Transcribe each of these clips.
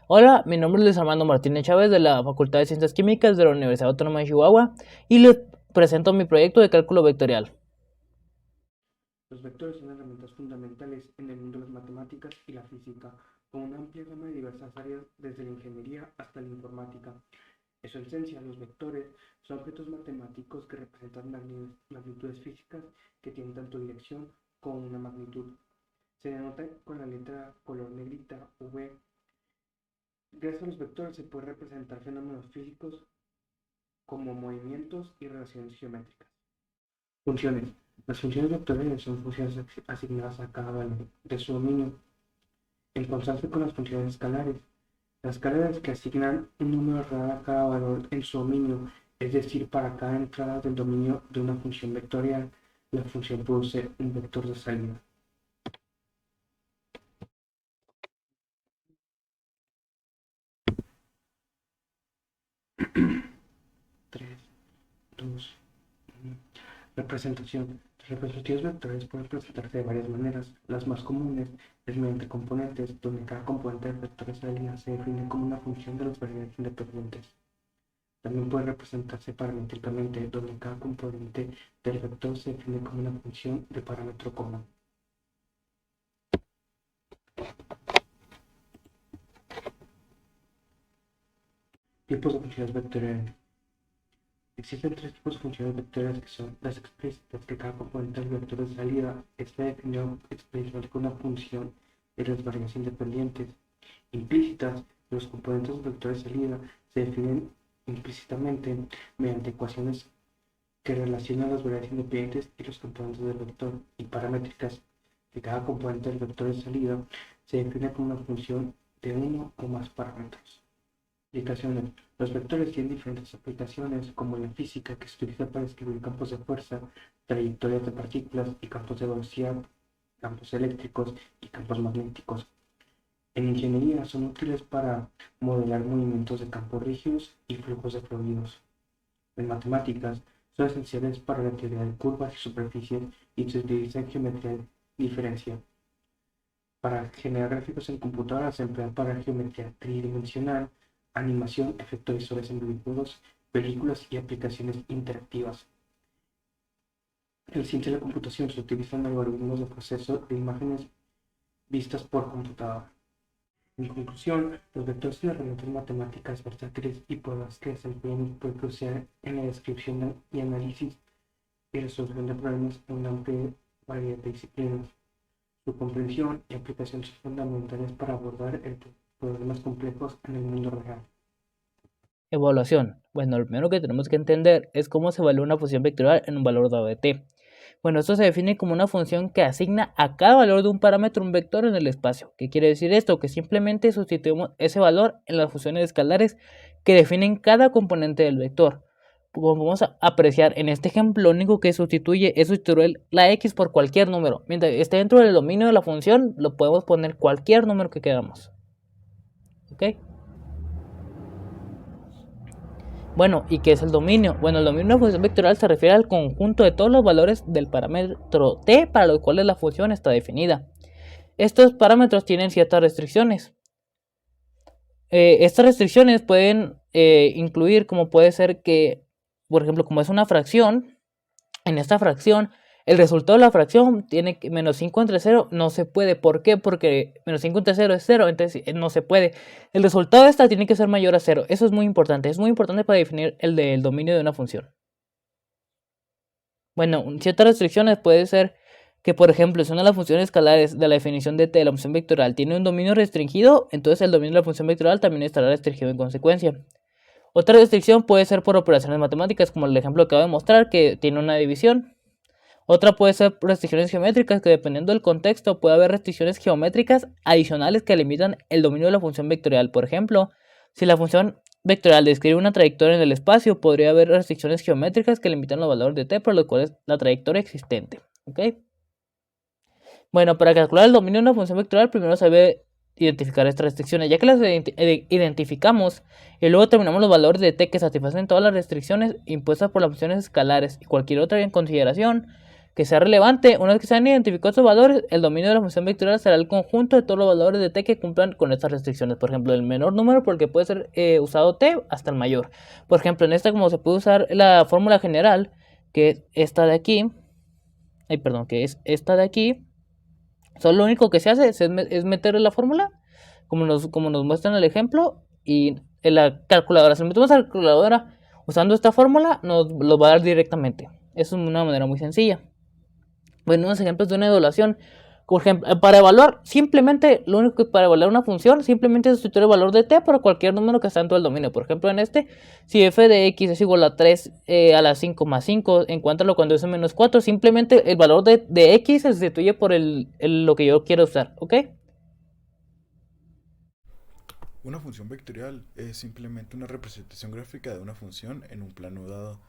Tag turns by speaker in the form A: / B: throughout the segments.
A: Hola, mi nombre es Luis Armando Martínez Chávez de la Facultad de Ciencias Químicas de la Universidad Autónoma de Chihuahua y les presento mi proyecto de cálculo vectorial.
B: Los vectores son herramientas fundamentales en el mundo de las matemáticas y la física, con una amplia gama de diversas áreas desde la ingeniería hasta la informática. En su esencia, los vectores son objetos matemáticos que representan magnitudes físicas que tienen tanto dirección como una magnitud. Se denota con la letra color negrita V. Gracias a los vectores se puede representar fenómenos físicos como movimientos y relaciones geométricas. Funciones. Las funciones vectoriales son funciones asignadas a cada valor de su dominio, en contraste con las funciones escalares. Las escalares que asignan un número real a cada valor en su dominio, es decir, para cada entrada del dominio de una función vectorial, la función produce un vector de salida. Tres, dos, 1. Representación. Las representaciones vectoriales pueden presentarse de varias maneras. Las más comunes es mediante componentes, donde cada componente del vector de salida se define como una función de las variables independientes. También puede representarse paramétricamente, donde cada componente del vector se define como una función de parámetro común. Tipos de funciones vectoriales. Existen tres tipos de funciones vectoriales que son las explícitas, que cada componente del vector de salida está definido explícitamente con una función de las variables independientes. Implícitas, los componentes del vector de salida se definen implícitamente mediante ecuaciones que relacionan las variables independientes y los componentes del vector, y paramétricas, que cada componente del vector de salida se define como una función de uno o más parámetros. Aplicaciones. Los vectores tienen diferentes aplicaciones, como en la física, que se utiliza para escribir campos de fuerza, trayectorias de partículas y campos de velocidad, campos eléctricos y campos magnéticos. En ingeniería son útiles para modelar movimientos de campos rígidos y flujos de fluidos. En matemáticas son esenciales para la teoría de curvas y superficies y se utilizan en geometría diferencial. Para generar gráficos en computadora se emplean para geometría tridimensional, animación, efectos visuales en videojuegos, películas y aplicaciones interactivas. En la ciencia de la computación se utilizan algoritmos de proceso de imágenes vistas por computadora. En conclusión, los vectores son herramientas matemáticas versátiles y pruebas que desempeñan un papel crucial en la descripción y análisis y resolución de problemas en una amplia variedad de disciplinas. Su comprensión y aplicación son fundamentales para abordar problemas complejos en el mundo real.
A: Evaluación. Bueno, lo primero que tenemos que entender es cómo se evalúa una función vectorial en un valor dado de t. Bueno, esto se define como una función que asigna a cada valor de un parámetro un vector en el espacio. ¿Qué quiere decir esto? Que simplemente sustituimos ese valor en las funciones escalares que definen cada componente del vector. Como vamos a apreciar en este ejemplo, lo único que sustituye es sustituir la x por cualquier número. Mientras esté dentro del dominio de la función, lo podemos poner cualquier número que queramos. ¿Ok? Bueno, ¿y qué es el dominio? Bueno, el dominio de una función vectorial se refiere al conjunto de todos los valores del parámetro t para los cuales la función está definida. Estos parámetros tienen ciertas restricciones. Estas restricciones pueden incluir, como puede ser que, por ejemplo, como es una fracción, en esta fracción, el resultado de la fracción tiene que menos 5 entre 0, no se puede. ¿Por qué? Porque menos 5 entre 0 es 0, entonces no se puede. El resultado de esta tiene que ser mayor a 0. Eso es muy importante para definir el del dominio de una función. Bueno, ciertas restricciones puede ser que, por ejemplo, si una de las funciones escalares de la definición de t de la función vectorial tiene un dominio restringido, entonces el dominio de la función vectorial también estará restringido en consecuencia. Otra restricción puede ser por operaciones matemáticas, como el ejemplo que acabo de mostrar, que tiene una división. Otra puede ser restricciones geométricas, que dependiendo del contexto puede haber restricciones geométricas adicionales que limitan el dominio de la función vectorial. Por ejemplo, si la función vectorial describe una trayectoria en el espacio, podría haber restricciones geométricas que limitan los valores de t, por lo cual es la trayectoria existente. ¿Ok? Bueno, para calcular el dominio de una función vectorial, primero se debe identificar estas restricciones. Ya que las identificamos y luego determinamos los valores de t que satisfacen todas las restricciones impuestas por las funciones escalares y cualquier otra en consideración, que sea relevante. Una vez que se han identificado estos valores, el dominio de la función vectorial será el conjunto de todos los valores de t que cumplan con estas restricciones. Por ejemplo, el menor número porque puede ser usado t hasta el mayor. Por ejemplo, en esta como se puede usar la fórmula general, que es esta de aquí, que es esta de aquí, solo lo único que se hace es meter la fórmula, como nos muestra en el ejemplo, y en la calculadora, si metemos a la calculadora usando esta fórmula, nos lo va a dar directamente. Es una manera muy sencilla. Bueno, unos ejemplos de una evaluación. Por ejemplo, para evaluar, simplemente, lo único que para evaluar una función, simplemente sustituir el valor de t por cualquier número que está en todo el dominio. Por ejemplo, en este, si f de x es igual a 3 a la 5 más 5, encuéntralo cuando es menos 4, simplemente el valor de x se sustituye por lo que yo quiero usar, ¿ok?
C: Una función vectorial es simplemente una representación gráfica de una función en un plano dado.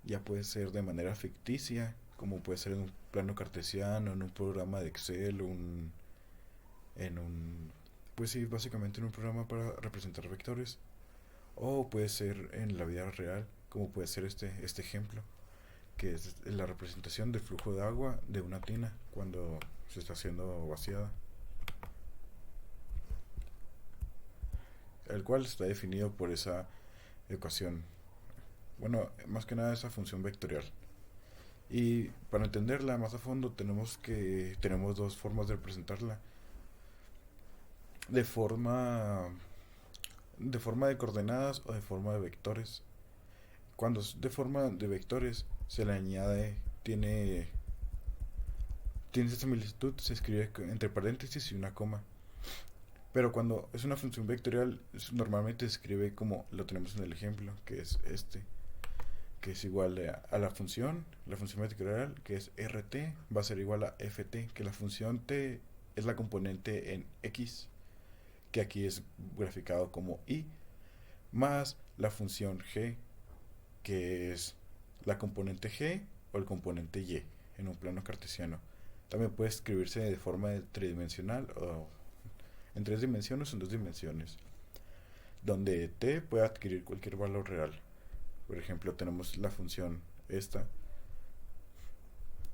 C: Ya puede ser de manera ficticia, como puede ser en un plano cartesiano, en un programa de Excel, en un, pues sí, básicamente en un programa para representar vectores. O puede ser en la vida real, como puede ser este ejemplo, que es la representación del flujo de agua de una tina cuando se está haciendo vaciada, el cual está definido por esa ecuación. Bueno, más que nada esa función vectorial. Y para entenderla más a fondo tenemos dos formas de representarla. De forma de coordenadas o de forma de vectores. Cuando es de forma de vectores se le añade tiene esa similitud, se escribe entre paréntesis y una coma. Pero cuando es una función vectorial normalmente se escribe como lo tenemos en el ejemplo, que es que es igual a la función vectorial, que es rt, va a ser igual a ft, que la función t es la componente en x, que aquí es graficado como y, más la función g, que es la componente g o el componente y en un plano cartesiano. También puede escribirse de forma tridimensional o en 3 dimensiones o en 2 dimensiones, donde t puede adquirir cualquier valor real. Por ejemplo, tenemos la función esta.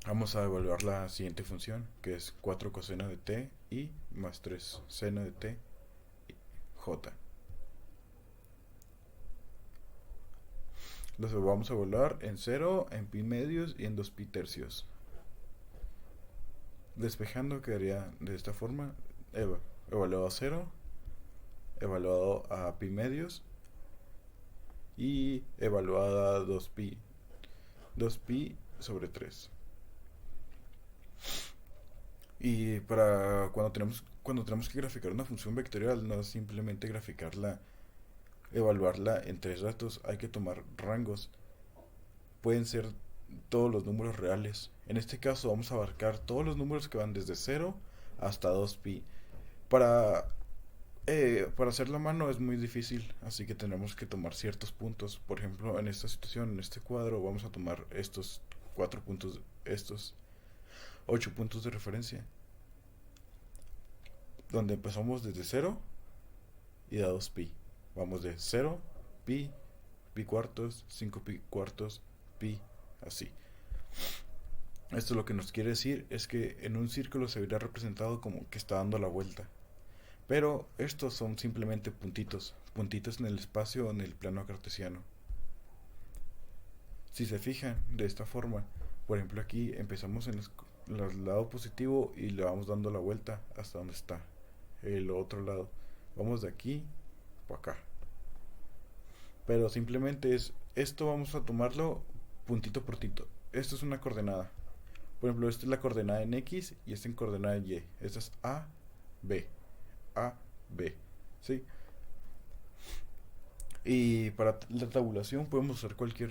C: Vamos a evaluar la siguiente función, que es 4 coseno de t y más 3 seno de t j. Los vamos a evaluar en 0, en pi medios y en 2 pi tercios. Despejando quedaría de esta forma: evaluado a 0, evaluado a pi medios y evaluada a 2pi sobre 3. Y para cuando tenemos que graficar una función vectorial, no es simplemente graficarla, evaluarla en 3 datos, hay que tomar rangos. Pueden ser todos los números reales. En este caso vamos a abarcar todos los números que van desde 0 hasta 2pi. Para para hacerlo a mano es muy difícil, así que tenemos que tomar ciertos puntos. Por ejemplo, en esta situación, en este cuadro, vamos a tomar estos 4 puntos, estos 8 puntos de referencia, donde empezamos desde 0 y da 2pi. Vamos de 0, pi, pi cuartos, 5 pi cuartos, pi, así. Esto lo que nos quiere decir es que en un círculo se verá representado como que está dando la vuelta. Pero estos son simplemente puntitos en el espacio o en el plano cartesiano. Si se fijan de esta forma, por ejemplo aquí empezamos en el lado positivo y le vamos dando la vuelta hasta donde está el otro lado. Vamos de aquí para acá. Pero simplemente es esto, vamos a tomarlo puntito por puntito. Esto es una coordenada. Por ejemplo, esta es la coordenada en x y esta en coordenada en y. Esta es a, b. A, B, ¿sí? Y para la tabulación podemos usar cualquier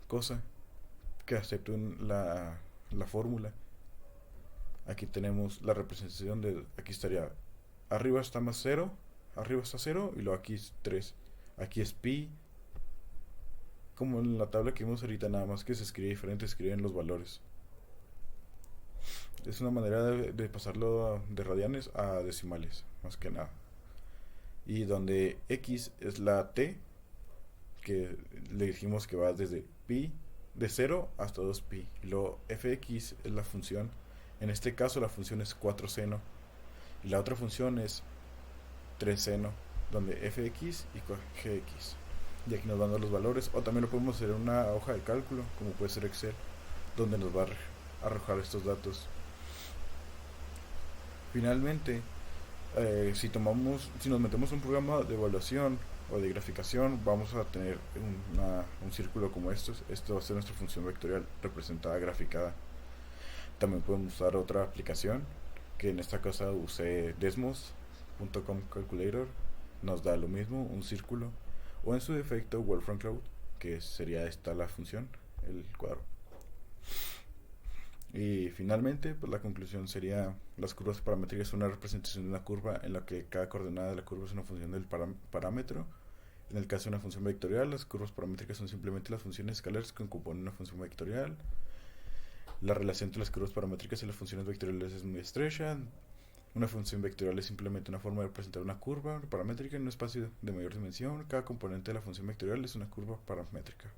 C: cosa que acepte la fórmula. Aquí tenemos la representación aquí estaría, arriba está más 0, arriba está 0 y luego aquí es 3. Aquí es pi, como en la tabla que vimos ahorita, nada más que se escribe diferente, escriben los valores. Es una manera de pasarlo de radianes a decimales, más que nada. Y donde x es la t, que le dijimos que va desde pi de 0 hasta 2pi. Lo fx es la función, en este caso la función es 4 seno y la otra función es 3 seno, donde fx igual gx. Y aquí nos van a dar los valores, o también lo podemos hacer en una hoja de cálculo, como puede ser Excel, donde nos va a arrojar estos datos. Finalmente, si nos metemos un programa de evaluación o de graficación, vamos a tener un círculo como estos. Esto va a ser nuestra función vectorial representada graficada. También podemos usar otra aplicación, que en esta cosa usé Desmos.com Calculator, nos da lo mismo, un círculo, o en su defecto Wolfram Cloud, que sería esta la función, el cuadro. Y finalmente, pues la conclusión sería: las curvas paramétricas son una representación de una curva en la que cada coordenada de la curva es una función del parámetro. En el caso de una función vectorial, las curvas paramétricas son simplemente las funciones escalares que componen una función vectorial. La relación entre las curvas paramétricas y las funciones vectoriales es muy estrecha. Una función vectorial es simplemente una forma de representar una curva paramétrica en un espacio de mayor dimensión. Cada componente de la función vectorial es una curva paramétrica.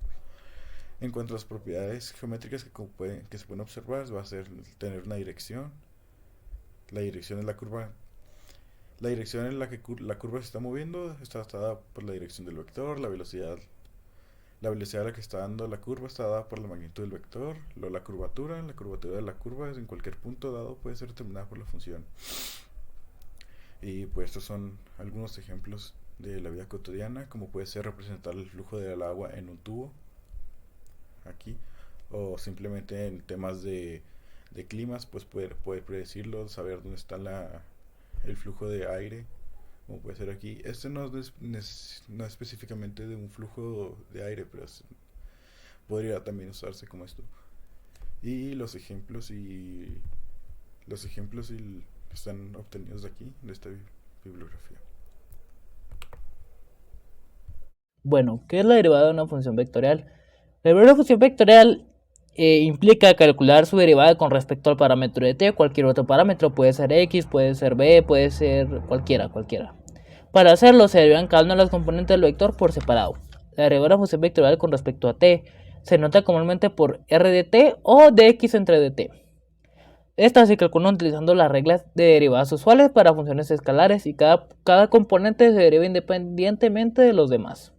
C: En cuanto a las propiedades geométricas que se pueden observar, va a ser tener una dirección. La dirección es la curva. La dirección en la que la curva se está moviendo está dada por la dirección del vector. La velocidad a la que está dando la curva está dada por la magnitud del vector. La curvatura de la curva en cualquier punto dado puede ser determinada por la función. Y pues estos son algunos ejemplos de la vida cotidiana, como puede ser representar el flujo del agua en un tubo aquí, o simplemente en temas de climas, pues poder predecirlo, saber dónde está el flujo de aire, como puede ser aquí. Este no es específicamente de un flujo de aire, pero podría también usarse como esto. Y los ejemplos están obtenidos de aquí, de esta bibliografía.
A: Bueno, ¿qué es la derivada de una función vectorial? La derivada de una función vectorial implica calcular su derivada con respecto al parámetro de t, cualquier otro parámetro, puede ser x, puede ser b, puede ser cualquiera. Para hacerlo se derivan cada una de las componentes del vector por separado. La derivada de una función vectorial con respecto a t se nota comúnmente por r de t o dx entre dt. Estas se calculan utilizando las reglas de derivadas usuales para funciones escalares y cada componente se deriva independientemente de los demás.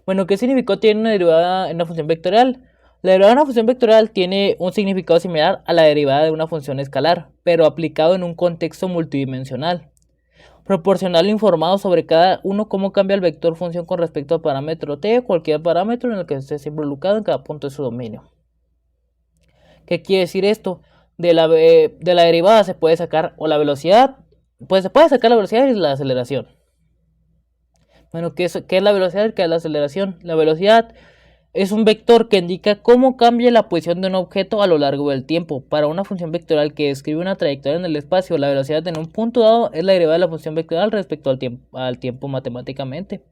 A: Bueno, ¿qué significado tiene una derivada en una función vectorial? La derivada de una función vectorial tiene un significado similar a la derivada de una función escalar, pero aplicado en un contexto multidimensional. Proporcional informado sobre cada uno cómo cambia el vector función con respecto al parámetro t, cualquier parámetro en el que esté involucrado en cada punto de su dominio. ¿Qué quiere decir esto? De la derivada se puede sacar o la velocidad, pues se puede sacar la velocidad y la aceleración. Bueno, ¿qué es la velocidad y qué es la aceleración? La velocidad es un vector que indica cómo cambia la posición de un objeto a lo largo del tiempo. Para una función vectorial que describe una trayectoria en el espacio, la velocidad en un punto dado es la derivada de la función vectorial respecto al tiempo matemáticamente.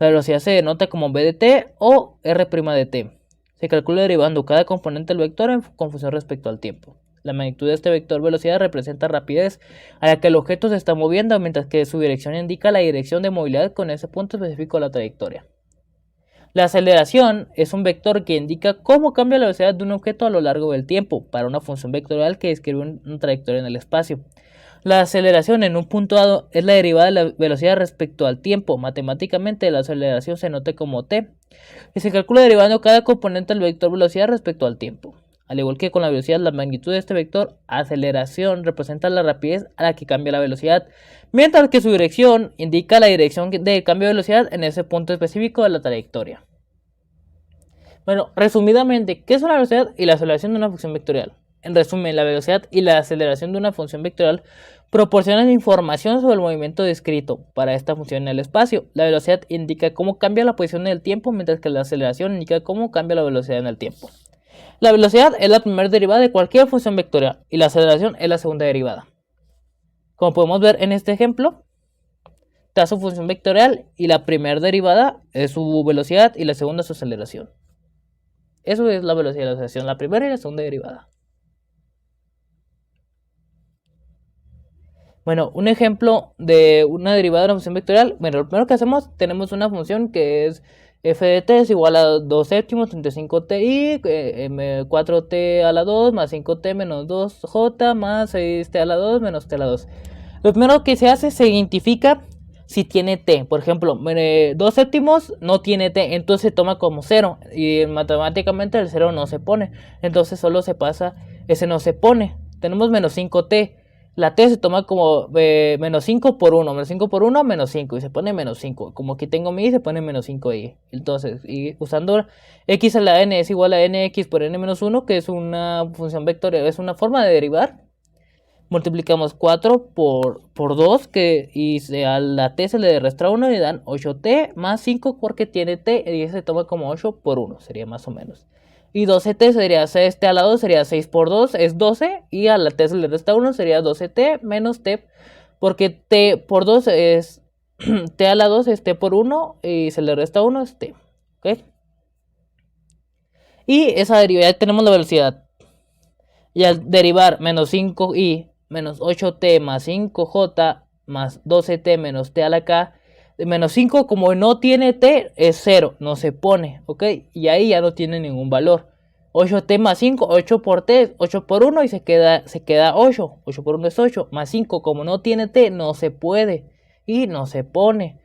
A: La velocidad se denota como v de t o r' de t. Se calcula derivando cada componente del vector con función respecto al tiempo. La magnitud de este vector velocidad representa rapidez a la que el objeto se está moviendo, mientras que su dirección indica la dirección de movilidad con ese punto específico de la trayectoria. La aceleración es un vector que indica cómo cambia la velocidad de un objeto a lo largo del tiempo, para una función vectorial que describe una trayectoria en el espacio. La aceleración en un punto dado es la derivada de la velocidad respecto al tiempo. Matemáticamente la aceleración se nota como t y se calcula derivando cada componente del vector velocidad respecto al tiempo. Al igual que con la velocidad, la magnitud de este vector aceleración representa la rapidez a la que cambia la velocidad, mientras que su dirección indica la dirección de cambio de velocidad en ese punto específico de la trayectoria. Bueno, resumidamente, ¿qué son la velocidad y la aceleración de una función vectorial? En resumen, la velocidad y la aceleración de una función vectorial proporcionan información sobre el movimiento descrito para esta función en el espacio. La velocidad indica cómo cambia la posición en el tiempo, mientras que la aceleración indica cómo cambia la velocidad en el tiempo. La velocidad es la primera derivada de cualquier función vectorial y la aceleración es la segunda derivada. Como podemos ver en este ejemplo, está su función vectorial y la primera derivada es su velocidad y la segunda su aceleración. Eso es la velocidad y la aceleración, la primera y la segunda derivada. Bueno, un ejemplo de una derivada de una función vectorial. Bueno, lo primero que hacemos, tenemos una función que es f de t es igual a 2 séptimos 35ti, 4t a la 2 más 5t menos 2j más 6t a la 2 menos t a la 2. Lo primero que se hace, se identifica si tiene t. Por ejemplo, 2 séptimos no tiene t, entonces se toma como 0. Y matemáticamente el 0 no se pone. Entonces solo se pasa, ese no se pone. Tenemos menos 5t. La t se toma como menos 5 por 1. Menos 5 por 1, menos 5. Y se pone menos 5. Como aquí tengo mi, se pone menos 5i. Entonces, y usando x a la n es igual a nx por n menos 1, que es una función vectorial, es una forma de derivar. Multiplicamos 4 por 2 y a la t se le resta 1 y dan 8t más 5 porque tiene t y se toma como 8 por 1, sería más o menos. Y 12t sería 6t a la 2, sería 6 por 2 es 12 y a la t se le resta 1, sería 12t menos t porque t por 2 es t a la 2 es t por 1 y se le resta 1 es t. ¿Ok? Y esa derivada ya tenemos la velocidad. Y al derivar menos 5i menos 8t más 5j más 12t menos t a la k, menos 5 como no tiene t es 0, no se pone, ¿ok? Y ahí ya no tiene ningún valor. 8t más 5, 8 por t, 8 por 1 y se queda 8. 8 por 1 es 8, más 5 como no tiene t no se puede y no se pone.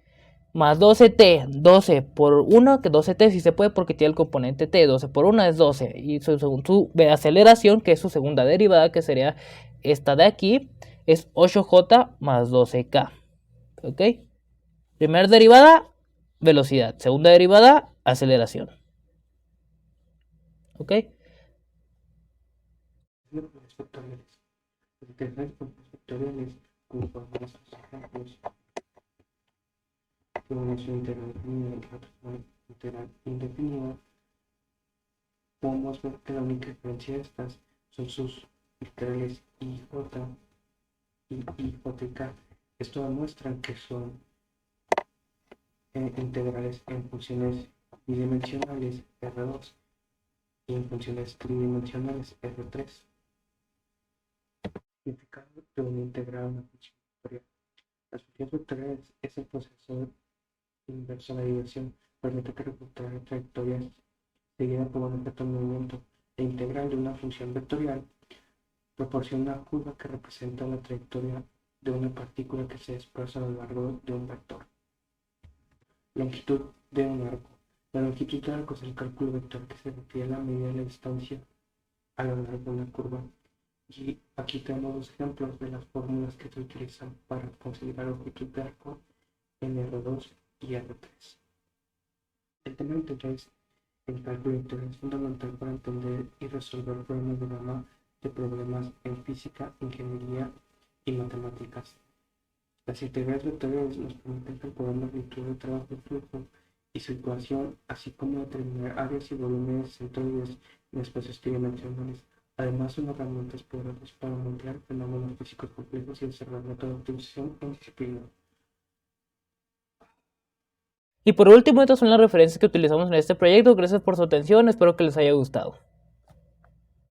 A: Más 12t, 12 por 1, que 12t sí se puede porque tiene el componente t, 12 por 1 es 12. Y según su aceleración, que es su segunda derivada, que sería esta de aquí, es 8j más 12k. ¿Ok? Primera derivada, velocidad. Segunda derivada, aceleración. ¿Ok?
B: Los vectoriales. Los interesantes con los vectoriales, como por estos ejemplos, que uno es una integral definida y la otra es una integral indefinida, podemos ver que la única diferencia de estas son sus integrales i, j y i, j y k. Esto demuestra que son integrales en funciones bidimensionales R2 y en funciones tridimensionales R3. Significado de una integral a una función vectorial. Las funciones vectoriales es el proceso inverso a la dirección, permite que representar la trayectoria seguida por un objeto en movimiento. La integral de una función vectorial proporciona una curva que representa la trayectoria de una partícula que se desplaza a lo largo de un vector. Longitud de un arco. La longitud del arco es el cálculo vector que se refiere a la medida de la distancia a lo largo de una curva. Y aquí tenemos los ejemplos de las fórmulas que se utilizan para conseguir la longitud de arco en R2 y R3. El tema de interés, el cálculo integral es fundamental para entender y resolver problemas de gama de problemas en física, ingeniería y matemáticas. Las integrales vectoriales nos permiten calcular la magnitud de trabajo de flujo y circulación, así como determinar áreas y volúmenes centroides en espacios tridimensionales. Además, son herramientas poderosas para modelar fenómenos físicos complejos y desarrollar métodos de optimización en disciplina.
A: Y por último, estas son las referencias que utilizamos en este proyecto. Gracias por su atención, espero que les haya gustado.